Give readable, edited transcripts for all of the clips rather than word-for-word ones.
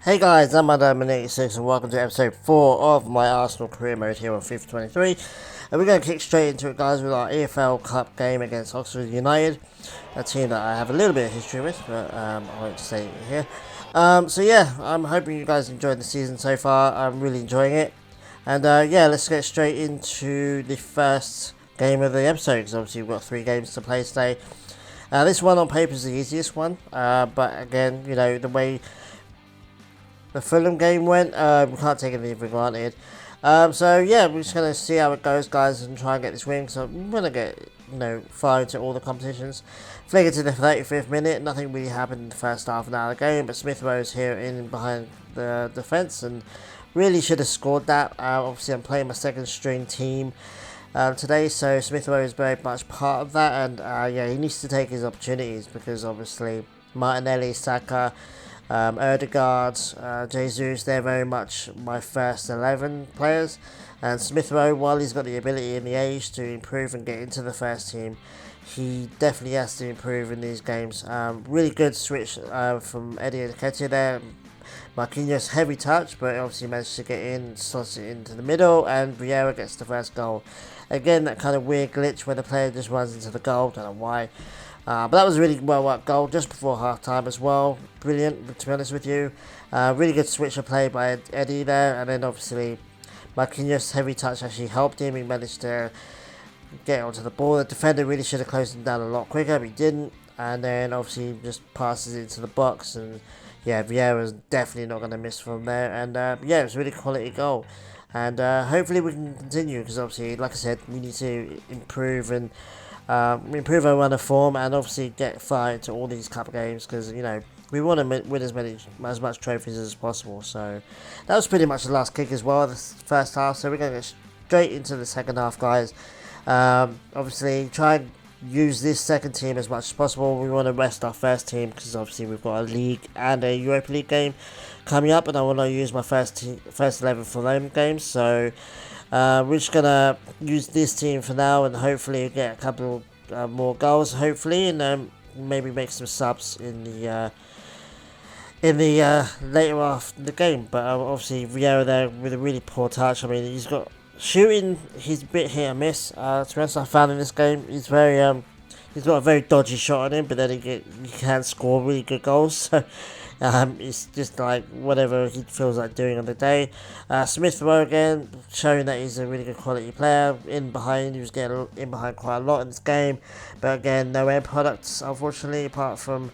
Hey guys, I'm Adam86 and welcome to episode 4 of my Arsenal career mode here on FIFA23. And we're going to kick straight into it, guys, with our EFL Cup game against Oxford United, a team that I have a little bit of history with, but I won't say it here. So yeah, I'm hoping you guys enjoyed the season so far. I'm really enjoying it. And yeah, let's get straight into the first game of the episode, because obviously we've got 3 games to play today. This one on paper is the easiest one, but again, you know, the way the Fulham game went, we can't take anything for granted. So yeah, we're just gonna see how it goes, guys, and try and get this win. So we're gonna get, far into all the competitions. Flick it to the 35th minute. Nothing really happened in the first half an hour of the game, but Smith Rowe's here in behind the defence and really should have scored that. Obviously, I'm playing my second string team today, so Smith Rowe is very much part of that, and yeah, he needs to take his opportunities because obviously Martinelli, Saka, Odegaard, Jesus, they're very much my first 11 players. And Smith Rowe, while he's got the ability and the age to improve and get into the first team, he definitely has to improve in these games. Really good switch from Eddie Nketiah there. Marquinhos heavy touch, but obviously managed to get in, slots it into the middle, and Vieira gets the first goal. Again, that kind of weird glitch where the player just runs into the goal, don't know why. But that was a really well worked goal just before half time as well. Brilliant, to be honest with you. Really good switch of play by Eddie there, and then obviously Marquinhos' heavy touch actually helped him. He managed to get onto the ball. The defender really should have closed him down a lot quicker, but he didn't. And then obviously he just passes it into the box, and yeah, Vieira's definitely not going to miss from there. And yeah, it was a really quality goal. And hopefully we can continue, because obviously, like I said, we need to improve and improve our run of form, and obviously get far into all these cup games, because we want to win as much trophies as possible. So that was pretty much the last kick as well, the first half. So we're going to get straight into the second half, guys. Obviously try and use this second team as much as possible. We want to rest our first team, because obviously we've got a league and a Europa League game coming up, and I want to use my first 11 for them games. So we're just gonna use this team for now, and hopefully get a couple more goals, hopefully, and maybe make some subs in the later after the game. But obviously Vieira there with a really poor touch. I mean, he's got shooting, he's a bit hit and miss. To be honest, I found in this game he's very he's got a very dodgy shot on him, but then he can score really good goals. So it's just like whatever he feels like doing on the day. Smith Rowe again, showing that he's a really good quality player. In behind, he was getting in behind quite a lot in this game, but again, no end products, unfortunately, apart from,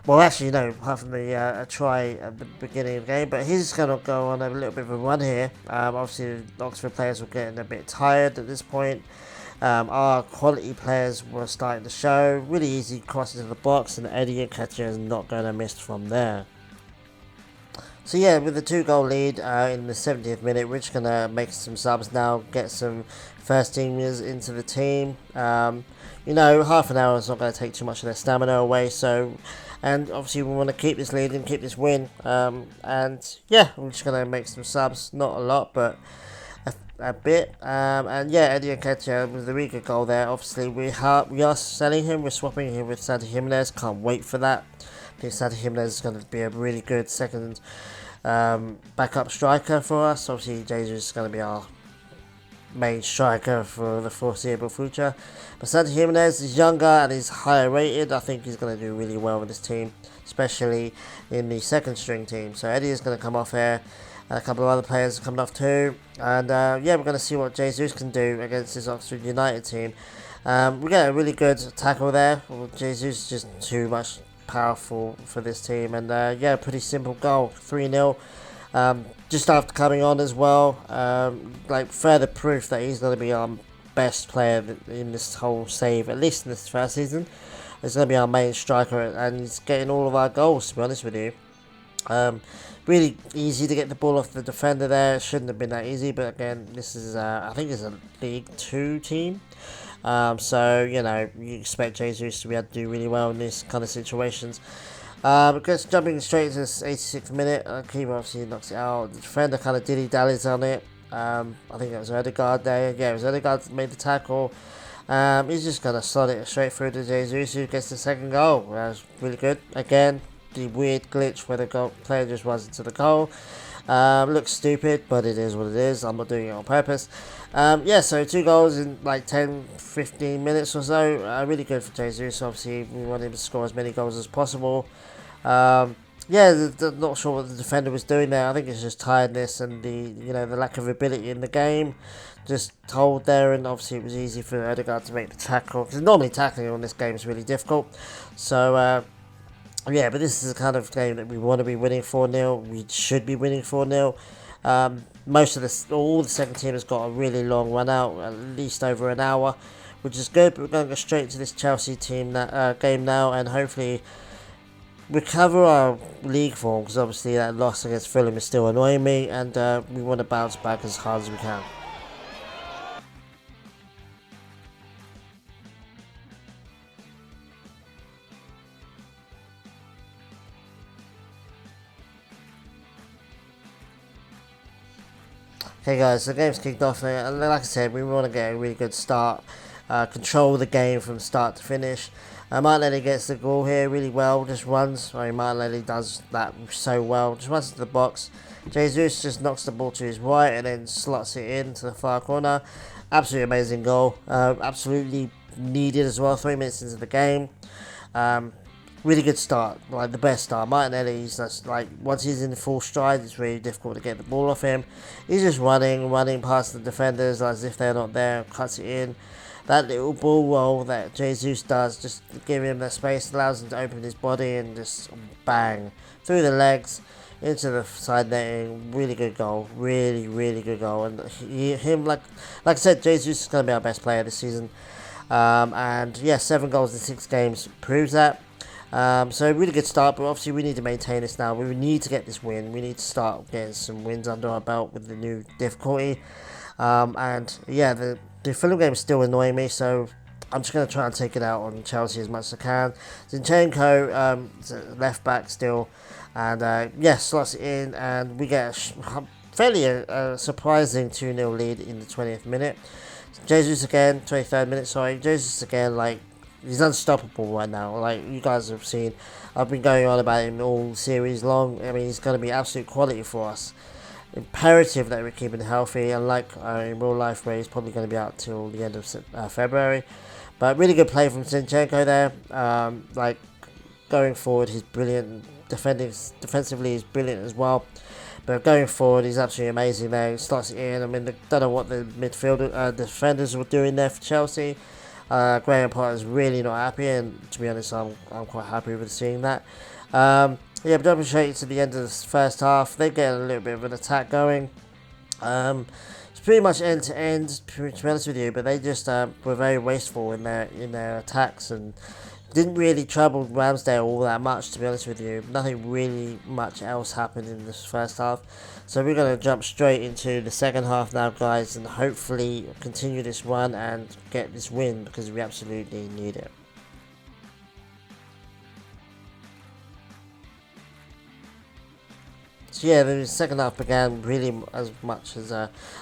well, actually no, apart from the a try at the beginning of the game. But he's going to go on a little bit of a run here. Obviously, the Oxford players were getting a bit tired at this point. Our quality players were starting to show. Really easy cross into the box, and Eddie Nketiah is not going to miss from there. So yeah, with the 2-goal lead in the 70th minute, we're just going to make some subs now, get some first teamers into the team. Half an hour is not going to take too much of their stamina away, so, and obviously we want to keep this lead and keep this win. And yeah, we're just going to make some subs, not a lot, but a bit, and yeah, Eddie Nketiah with a really good goal there. Obviously, we are selling him. We're swapping him with Santi Jimenez. Can't wait for that. I think Santi Jimenez is going to be a really good second backup striker for us. Obviously, Jesus is going to be our main striker for the foreseeable future. But Santi Jimenez is younger and he's higher rated. I think he's going to do really well with this team, especially in the second string team. So Eddie is going to come off here. A couple of other players are coming off too. And yeah, we're going to see what Jesus can do against this Oxford United team. We get a really good tackle there. Well, Jesus is just too much powerful for this team. And yeah, pretty simple goal, 3-0. Just after coming on as well. Like further proof that he's going to be our best player in this whole save, at least in this first season. He's going to be our main striker, and he's getting all of our goals, to be honest with you. Really easy to get the ball off the defender there. It shouldn't have been that easy, but again, this is I think it's a League 2 team. So you expect Jesus to be able to do really well in these kind of situations. Because jumping straight into this 86th minute, keeper obviously knocks it out. The defender kind of dilly-dallies on it. I think that was Odegaard there. Yeah, it was Odegaard that made the tackle. He's just going to slot it straight through to Jesus, who gets the second goal. That was really good. Again, the weird glitch where the player just runs into the goal. Looks stupid, but it is what it is. I'm not doing it on purpose. Yeah, so 2 goals in like 10-15 minutes or so. Really good for Jesus. Obviously, we want him to score as many goals as possible. Yeah, not sure what the defender was doing there. I think it's just tiredness and the lack of ability in the game. Just told there, and obviously it was easy for Odegaard to make the tackle, because normally tackling on this game is really difficult. So yeah, but this is the kind of game that we want to be winning 4-0. We should be winning 4-0. All the second team has got a really long run out, at least over an hour, which is good. But we're going to go straight to this Chelsea team game now, and hopefully recover our league form, because obviously that loss against Fulham is still annoying me, and we want to bounce back as hard as we can. Okay guys, the game's kicked off, and like I said, we want to get a really good start, control the game from start to finish. Martinelli gets the goal here really well, just runs. Martinelli does that so well, just runs into the box. Jesus just knocks the ball to his right and then slots it into the far corner. Absolutely amazing goal, absolutely needed as well, 3 minutes into the game. Really good start, like the best start. Martinelli's just like, once he's in full stride, it's really difficult to get the ball off him. He's just running past the defenders as if they're not there, cuts it in. That little ball roll that Jesus does, just give him that space, allows him to open his body and just bang through the legs into the side netting. Really good goal, really good goal. And like I said, Jesus is going to be our best player this season. And yeah, 7 goals in 6 games proves that. So really good start, but obviously we need to maintain this now. We need to get this win. We need to start getting some wins under our belt with the new difficulty. And yeah, the Fulham game is still annoying me, so I'm just going to try and take it out on Chelsea as much as I can. Zinchenko, left back still, and yeah, slots it in, and we get a fairly surprising 2-0 lead in the 20th minute. Jesus again, 23rd minute, sorry. Jesus again, like, he's unstoppable right now. Like you guys have seen, I've been going on about him all series long. I mean, he's going to be absolute quality for us. Imperative that we keep him healthy, unlike in real life where he's probably going to be out till the end of February. But really good play from Zinchenko there. Like going forward, he's brilliant. Defensively, he's brilliant as well. But going forward, he's absolutely amazing there. He slots it in. I mean, don't know what the defenders were doing there for Chelsea. Graham Potter's really not happy, and to be honest, I'm quite happy with seeing that. Yeah, but jumping straight to the end of the first half, they get a little bit of an attack going. It's pretty much end to end, to be honest with you, but they just were very wasteful in their attacks and didn't really trouble Ramsdale all that much, to be honest with you. Nothing really much else happened in this first half. So we're going to jump straight into the second half now, guys, and hopefully continue this run and get this win, because we absolutely need it. So yeah, the second half began really as much of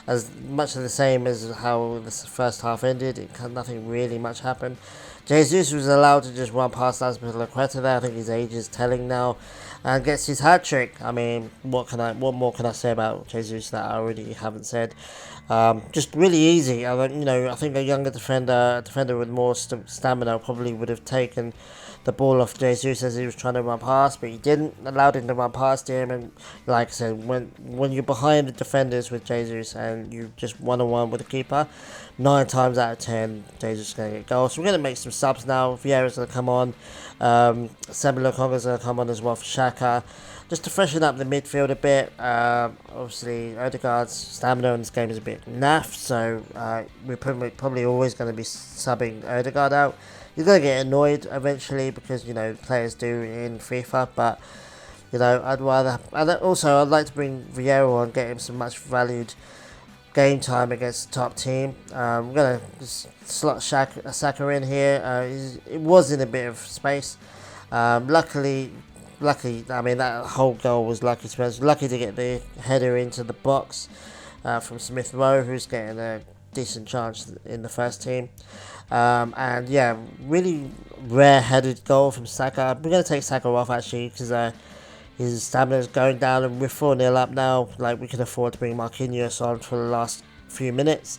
the same as how the first half ended. Nothing really much happened. Jesus was allowed to just run past Azpilicueta there. I think his age is telling now, and gets his hat trick. I mean, what more can I say about Jesus that I already haven't said? Just really easy. I think a younger defender with more stamina probably would have taken the ball off Jesus as he was trying to run past, but he didn't. Allowed him to run past him, and like I said, when you're behind the defenders with Jesus and you just 1-on-1 with the keeper, 9 times out of 10 Jesus is going to get goals. So we're going to make some subs now. Vieira's going to come on, Samuel Lokonga's going to come on as well for Xhaka, just to freshen up the midfield a bit. Obviously Odegaard's stamina in this game is a bit naff, so we're probably always going to be subbing Odegaard out. He's going to get annoyed eventually, because, players do in FIFA, but, I'd like to bring Vieira on, get him some much valued game time against the top team. We're going to just slot Saka in here. It was in a bit of space. Lucky, I mean, that whole goal was lucky to us. Lucky to get the header into the box from Smith Rowe, who's getting a decent chance in the first team. And yeah, really rare headed goal from Saka. We're going to take Saka off actually because his stamina is going down, and we're 4-0 up now. Like, we can afford to bring Marquinhos on for the last few minutes.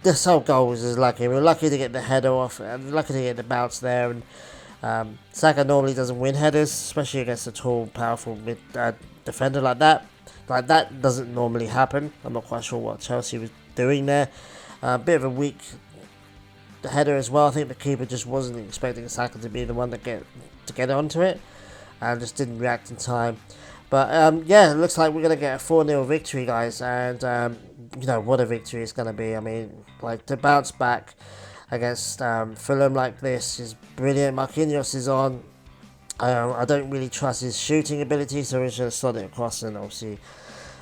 This whole goal was just lucky. We were lucky to get the header off, and lucky to get the bounce there. And Saka normally doesn't win headers, especially against a tall, powerful defender like that. Like, that doesn't normally happen. I'm not quite sure what Chelsea was doing there. A bit of a weak header as well. I think the keeper just wasn't expecting Saka to be the one to get onto it, and just didn't react in time. But yeah, it looks like we're going to get a 4-0 victory, guys. And you know, what a victory it's going to be. I mean, like, to bounce back against Fulham like this is brilliant. Marquinhos is on. I don't really trust his shooting ability, so we're just going to slot it across. And obviously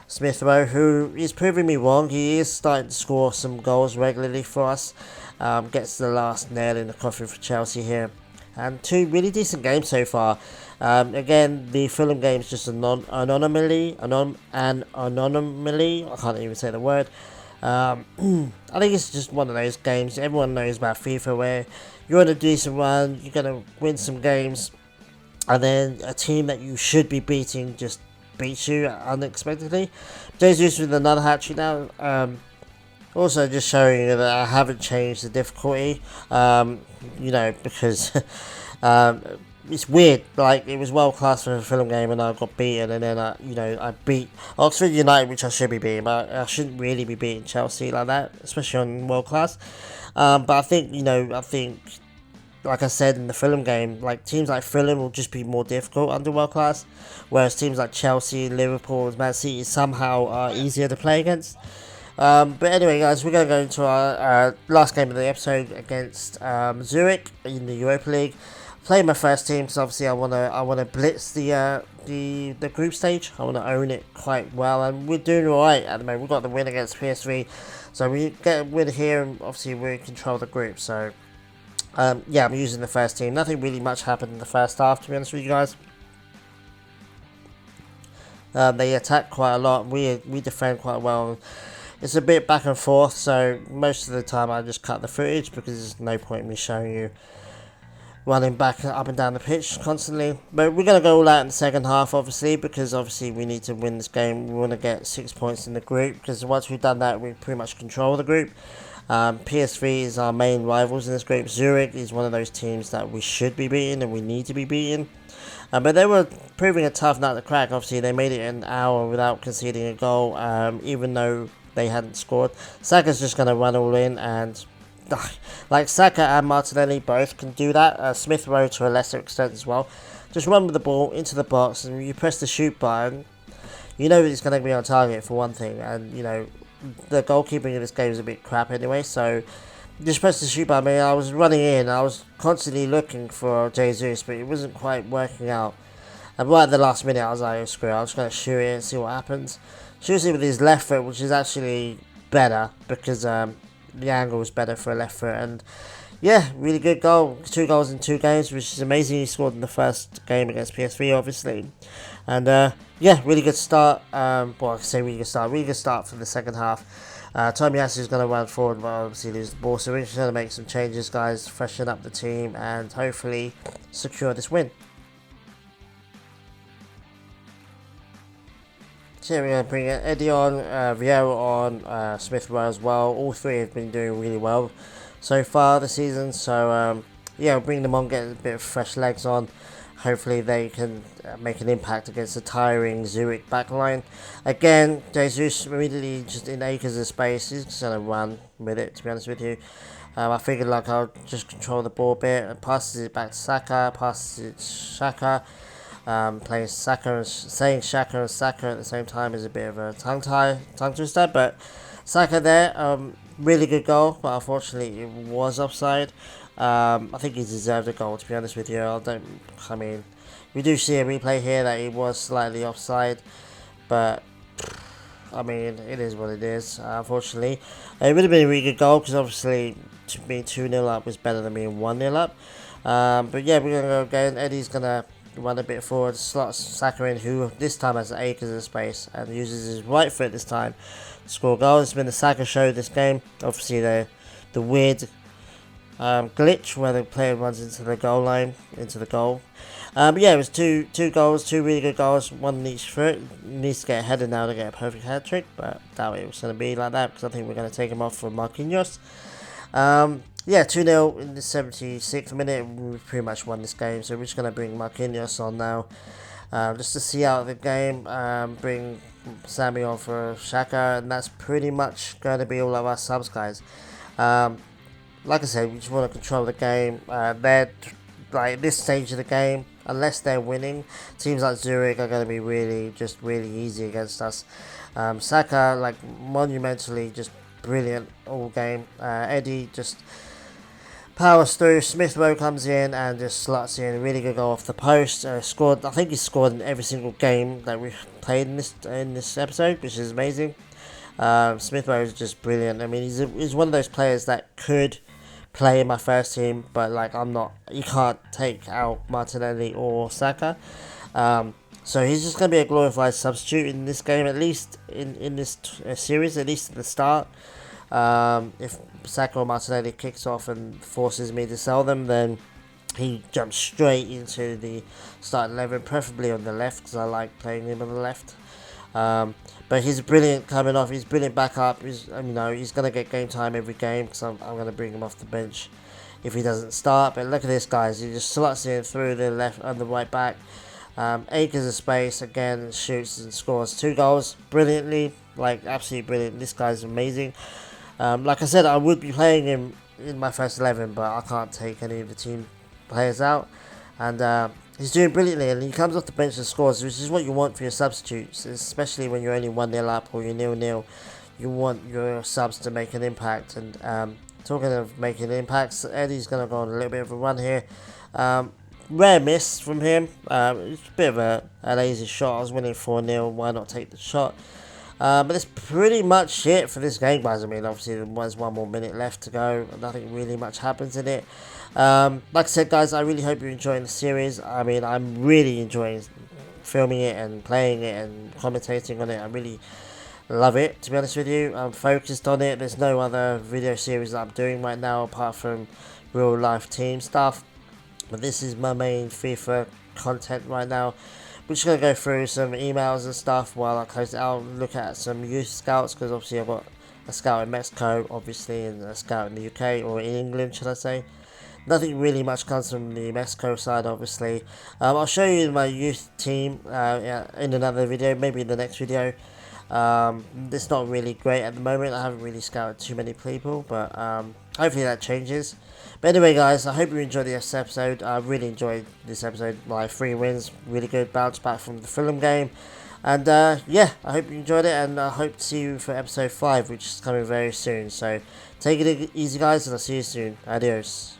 Smith Rowe, who is proving me wrong. He is starting to score some goals regularly for us. Gets the last nail in the coffin for Chelsea here. And 2 really decent games so far. Again, the Fulham game is just an anomaly. I can't even say the word. I think it's just one of those games. Everyone knows about FIFA where you're on a decent run, you're going to win some games, and then a team that you should be beating just beats you unexpectedly. Jesus with another hat-trick now. Also, just showing you that I haven't changed the difficulty, you know, because it's weird. Like, it was world class for the Fulham game, and I got beaten, and then I beat Oxford United, which I should be beating, but I shouldn't really be beating Chelsea like that, especially on world class. But I think, like I said in the Fulham game, like, teams like Fulham will just be more difficult under world class, whereas teams like Chelsea, Liverpool, and Man City somehow are easier to play against. But anyway, guys, we're going to go into our last game of the episode against Zurich in the Europa League. Playing my first team, because obviously I wanna blitz the group stage. I want to own it quite well, and we're doing alright at the moment. We got the win against PS3, so we get a win here, and obviously we control the group. So yeah, I'm using the first team. Nothing really much happened in the first half, to be honest with you guys. They attack quite a lot. We defend quite well. It's a bit back and forth, so most of the time I just cut the footage because there's no point in me showing you running back up and down the pitch constantly. But we're going to go all out in the second half, obviously, because obviously we need to win this game. We want to get 6 points in the group, because once we've done that, we pretty much control the group. PS3 is our main rivals in this group. Zurich is one of those teams that we should be beating and we need to be beating. But they were proving a tough nut to crack. Obviously, they made it an hour without conceding a goal, even though they hadn't scored. Saka's just going to run all in, and like, Saka and Martinelli both can do that. Smith Rowe to a lesser extent as well. Just run with the ball into the box, and you press the shoot button. You know it's going to be on target for one thing, and you know the goalkeeping in this game is a bit crap anyway. So just press the shoot button. I mean, I was running in, I was constantly looking for Jesus, but it wasn't quite working out. And right at the last minute, I was like, oh, screw it, I'm just going to shoot it and see what happens. Shoots it with his left foot, which is actually better because the angle is better for a left foot. And yeah, really good goal. 2 goals in 2 games, which is amazing. He scored in the first game against PS3, obviously. And yeah, really good start. Well, I can say really good start. Really good start for the second half. Tomiyasu is going to run forward, but obviously lose the ball. So we're just going to make some changes, guys, freshen up the team, and hopefully secure this win. So we're going to bring Eddie on, Vieira on, Smith Rowe as well. All 3 have been doing really well so far this season. So yeah, we'll bring them on, get a bit of fresh legs on. Hopefully they can make an impact against the tiring Zurich backline. Again, Jesus immediately just in acres of space. He's just going to run with it, to be honest with you. I figured like I'll just control the ball a bit. Passes it back to Saka, passes it to Xhaka. Playing Saka and saying Xhaka and Saka at the same time is a bit of a tongue twister, but Saka there, really good goal, but unfortunately it was offside. I think he deserved a goal, to be honest with you. I mean, we do see a replay here that he was slightly offside, but I mean, it is what it is, unfortunately. It would have been a really good goal, because obviously being 2-0 up was better than being 1-0 up. But yeah, we're going to go again. Eddie's going to run a bit forward, slots Saka in, who this time has acres of space, and uses his right foot this time to score goals. It's been the Saka show this game. Obviously, the weird glitch where the player runs into the goal line, into the goal. But yeah, it was two goals, two really good goals, one each foot. Needs to get a header now to get a perfect hat trick, but doubt it was going to be like that because I think we're going to take him off for Marquinhos. Yeah, 2-0 in the 76th minute. We pretty much won this game, so we're just going to bring Marquinhos on now. Just to see out the game, bring Sammy on for Xhaka, and that's pretty much going to be all of our subs, guys. Like I said, we just want to control the game. They're like this stage of the game, unless they're winning, teams like Zurich are going to be really easy against us. Saka, like, monumentally just brilliant all game. Eddie just powers through. Smith Rowe comes in and just slots in a really good goal off the post. Scored, I think he scored in every single game that we've played in this episode, which is amazing. Smith Rowe is just brilliant. I mean, he's one of those players that could play in my first team, but like I'm not. You can't take out Martinelli or Saka. So he's just going to be a glorified substitute in this game, at least in this series, at least at the start. If Saka or Martinelli kicks off and forces me to sell them, then he jumps straight into the start 11, preferably on the left, because I like playing him on the left. But he's brilliant coming off. He's brilliant backup. He's he's gonna get game time every game because I'm gonna bring him off the bench if he doesn't start. But look at this, guys. He just slots in through the left and the right back. Acres of space again, shoots and scores 2 goals brilliantly, like absolutely brilliant. This guy's amazing. Like I said, I would be playing him in my first 11, but I can't take any of the team players out. And he's doing brilliantly, and he comes off the bench and scores, which is what you want for your substitutes, especially when you're only 1-0 up or you're 0-0. You want your subs to make an impact. And talking of making impacts, Eddie's going to go on a little bit of a run here. Rare miss from him. It's a bit of a lazy shot. I was winning 4-0. Why not take the shot? But that's pretty much it for this game, guys. I mean, obviously there's 1 more minute left to go. Nothing really much happens in it. Like I said, guys, I really hope you're enjoying the series. I mean, I'm really enjoying filming it and playing it and commentating on it. I really love it, to be honest with you. I'm focused on it. There's no other video series that I'm doing right now apart from real life team stuff. But this is my main FIFA content right now. We're just going to go through some emails and stuff while I close it out, look at some youth scouts, because obviously I've got a scout in Mexico, obviously, and a scout in the UK, or in England, should I say. Nothing really much comes from the Mexico side, obviously. I'll show you my youth team in another video, maybe in the next video. It's not really great at the moment. I haven't really scouted too many people, but hopefully that changes. But anyway, guys, I hope you enjoyed this episode. I really enjoyed this episode. My 3 wins, really good bounce back from the Fulham game. And yeah, I hope you enjoyed it, and I hope to see you for episode 5, which is coming very soon. So take it easy, guys, and I'll see you soon. Adios.